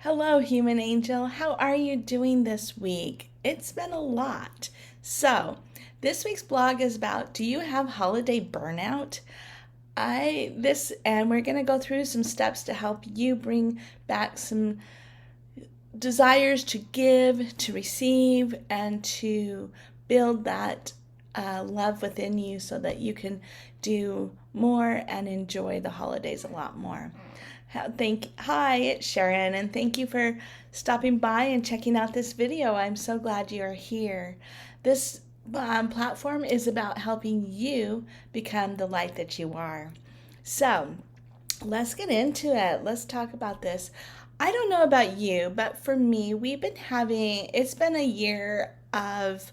Hello, human angel. How are you doing this week? It's been a lot. This week's blog is about, do you have holiday burnout? And we're going to go through some steps to help you bring back some desires to give, to receive, and to build that love within you so that you can do more and enjoy the holidays a lot more. Hi, it's Sharon, and thank you for stopping by and checking out this video. I'm so glad you're here. This platform is about helping you become the light that you are. So, let's get into it. Let's talk about this. I don't know about you, but for me, it's been a year of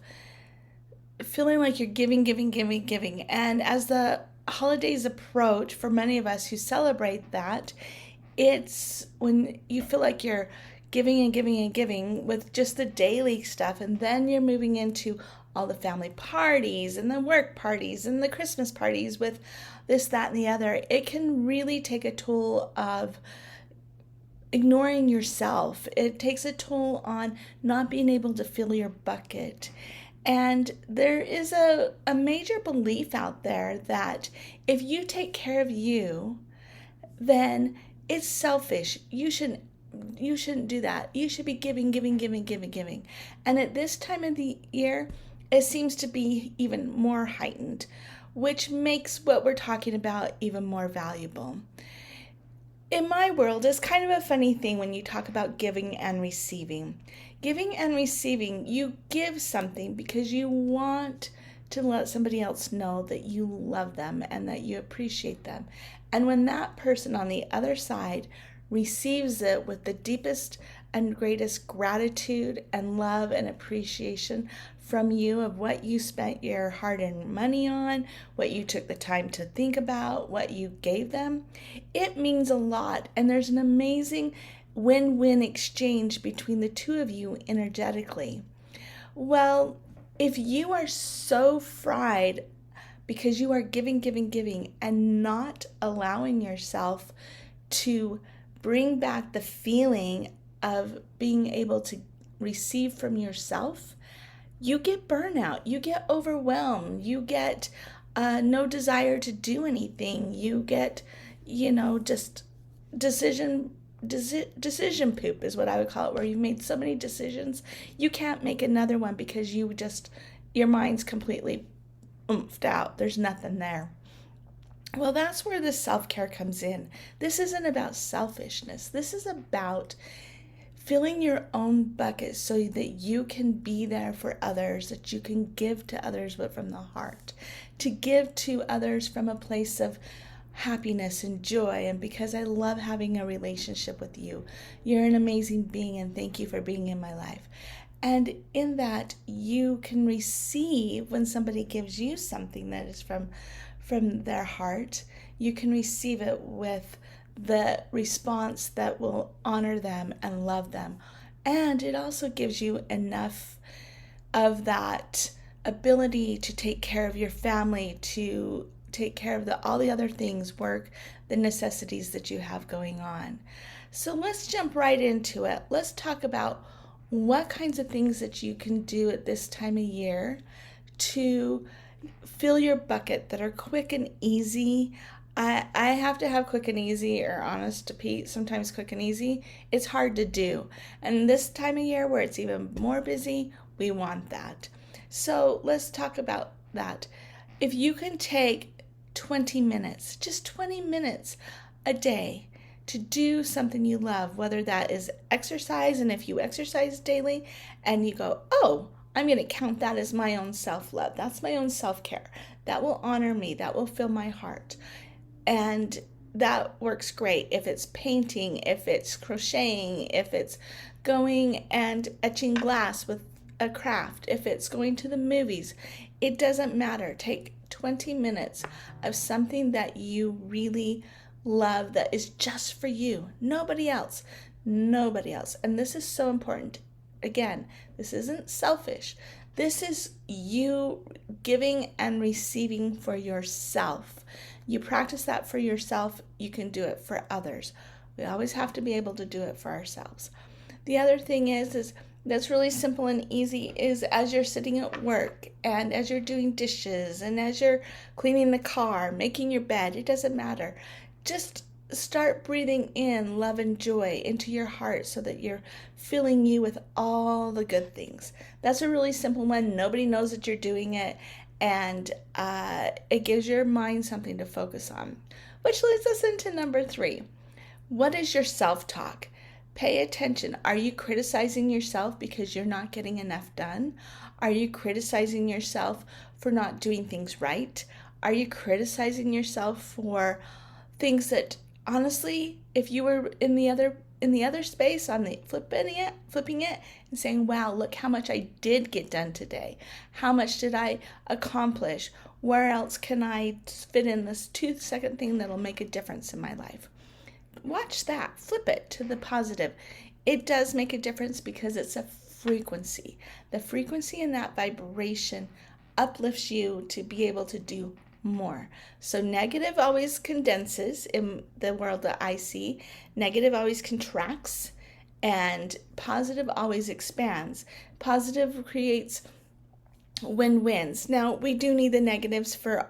feeling like you're giving, giving, giving, giving. And as the holidays approach, for many of us who celebrate that, it's when you feel like you're giving and giving and giving with just the daily stuff, and then you're moving into all the family parties and the work parties and the Christmas parties with this, that, and the other. It can really take a toll of ignoring yourself. It takes a toll on not being able to fill your bucket. And there is a major belief out there that if you take care of you, then it's selfish. You shouldn't do that. You should be giving, giving, giving, giving, giving. And at this time of the year, it seems to be even more heightened, which makes what we're talking about even more valuable. In my world, it's kind of a funny thing when you talk about giving and receiving. Giving and receiving, you give something because you want to let somebody else know that you love them and that you appreciate them. And when that person on the other side receives it with the deepest and greatest gratitude and love and appreciation from you of what you spent your hard-earned money on, what you took the time to think about, what you gave them, it means a lot. And there's an amazing win-win exchange between the two of you energetically. Well, if you are so fried because you are giving, giving, giving, and not allowing yourself to bring back the feeling of being able to receive from yourself, you get burnout, you get overwhelmed, you get no desire to do anything, you get, just decision poop is what I would call it, where you've made so many decisions, you can't make another one because your mind's completely oomphed out. There's nothing there. Well, that's where the self-care comes in. This isn't about selfishness. This is about filling your own bucket so that you can be there for others, that you can give to others, but from the heart. To give to others from a place of happiness and joy, and because I love having a relationship with you. You're an amazing being, and thank you for being in my life. And in that, you can receive when somebody gives you something that is from their heart. You can receive it with the response that will honor them and love them. And it also gives you enough of that ability to take care of your family, to take care of all the other things, work, the necessities that you have going on. So let's jump right into it. Let's talk about what kinds of things that you can do at this time of year to fill your bucket that are quick and easy. I have to have quick and easy, or honest to Pete, sometimes quick and easy, it's hard to do. And this time of year where it's even more busy, we want that. So let's talk about that. If you can take 20 minutes, just 20 minutes a day to do something you love, whether that is exercise, and if you exercise daily and you go, oh, I'm going to count that as my own self-love. That's my own self-care. That will honor me. That will fill my heart. And that works great. If it's painting, if it's crocheting, if it's going and etching glass with a craft, if it's going to the movies, it doesn't matter. Take 20 minutes of something that you really love that is just for you. Nobody else. Nobody else. And this is so important. Again, this isn't selfish. This is you giving and receiving for yourself. You practice that for yourself, you can do it for others. We always have to be able to do it for ourselves. The other thing is that's really simple and easy is as you're sitting at work and as you're doing dishes and as you're cleaning the car, making your bed, it doesn't matter. Just start breathing in love and joy into your heart so that you're filling you with all the good things. That's a really simple one. Nobody knows that you're doing it, and it gives your mind something to focus on. Which leads us into number 3. What is your self-talk? Pay attention. Are you criticizing yourself because you're not getting enough done? Are you criticizing yourself for not doing things right? Are you criticizing yourself for things that honestly, if you were in the other space on the flipping it and saying, wow, look how much I did get done today. How much did I accomplish? Where else can I fit in this 2-second thing that'll make a difference in my life? Watch that. Flip it to the positive. It does make a difference because it's a frequency. The frequency in that vibration uplifts you to be able to do more. So negative always condenses in the world that I see. Negative always contracts, and positive always expands. Positive creates win-wins. Now, we do need the negatives for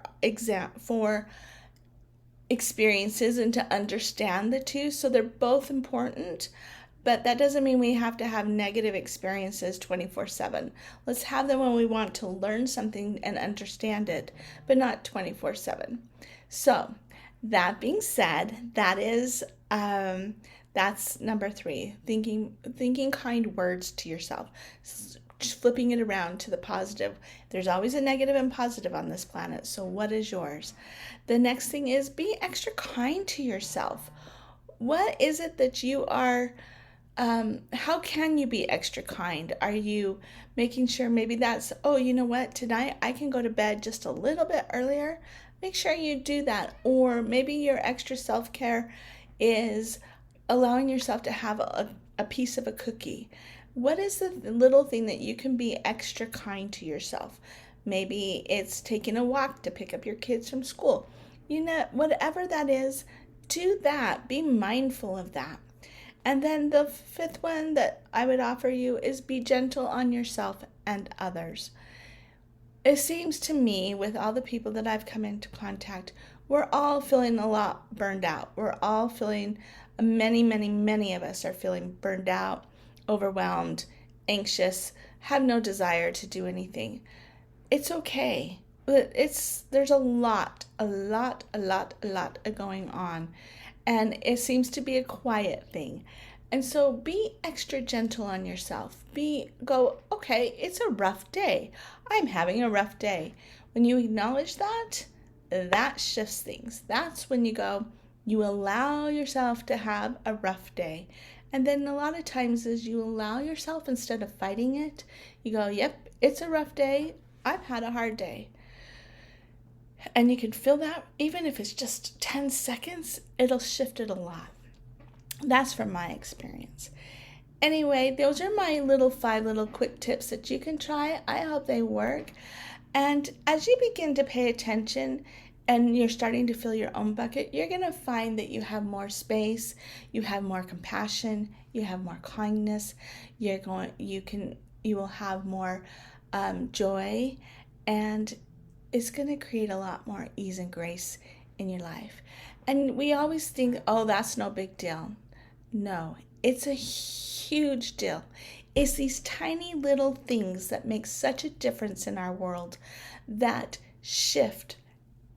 experiences and to understand the two, so they're both important, but that doesn't mean we have to have negative experiences 24/7. Let's have them when we want to learn something and understand it, but not 24/7. So that being said, that's number 3, thinking kind words to yourself, just flipping it around to the positive. There's always a negative and positive on this planet, so what is yours? The next thing is be extra kind to yourself. What is it that you are, how can you be extra kind? Are you making sure maybe that's, oh, you know what, tonight I can go to bed just a little bit earlier? Make sure you do that. Or maybe your extra self-care is allowing yourself to have a piece of a cookie. What is the little thing that you can be extra kind to yourself? Maybe it's taking a walk to pick up your kids from school. You know, whatever that is, do that. Be mindful of that. And then the 5th one that I would offer you is be gentle on yourself and others. It seems to me, with all the people that I've come into contact, we're all feeling a lot burned out. We're all feeling, many of us are feeling burned out, overwhelmed, anxious, have no desire to do anything. It's okay. There's a lot going on, and it seems to be a quiet thing. And so be extra gentle on yourself. Okay, it's a rough day. I'm having a rough day. When you acknowledge that, that shifts things. That's when you allow yourself to have a rough day. And then a lot of times as you allow yourself, instead of fighting it, you go, yep, it's a rough day. I've had a hard day. And you can feel that, even if it's just 10 seconds, it'll shift it a lot. That's from my experience. Anyway, those are my 5 little quick tips that you can try. I hope they work. And as you begin to pay attention and you're starting to fill your own bucket, you're going to find that you have more space, you have more compassion, you have more kindness, you will have more joy, and it's going to create a lot more ease and grace in your life. And we always think, oh, that's no big deal. No, it's a huge deal. It's these tiny little things that make such a difference in our world that shift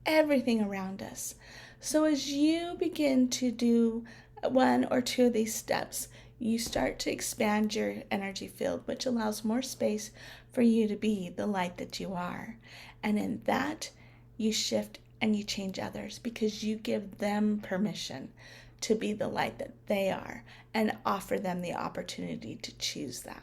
everything around us. So as you begin to do 1 or 2 of these steps, you start to expand your energy field, which allows more space for you to be the light that you are. And in that, you shift and you change others because you give them permission to be the light that they are and offer them the opportunity to choose that.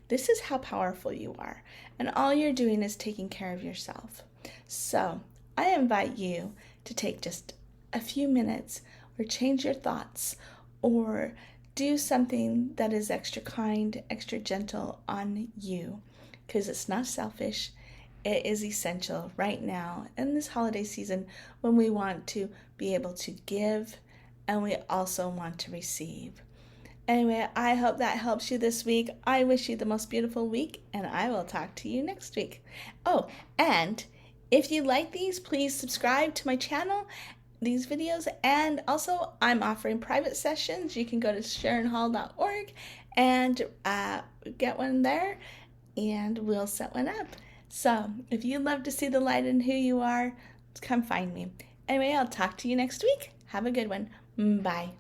This is how powerful you are. And all you're doing is taking care of yourself. So I invite you to take just a few minutes or change your thoughts or do something that is extra kind, extra gentle on you, because it's not selfish. It is essential right now in this holiday season when we want to be able to give and we also want to receive. Anyway, I hope that helps you this week. I wish you the most beautiful week, and I will talk to you next week. Oh, and if you like these, please subscribe to my channel, these videos, and also I'm offering private sessions. You can go to sharonhall.org and get one there, and we'll set one up. So if you'd love to see the light in who you are, come find me. Anyway, I'll talk to you next week. Have a good one. Bye.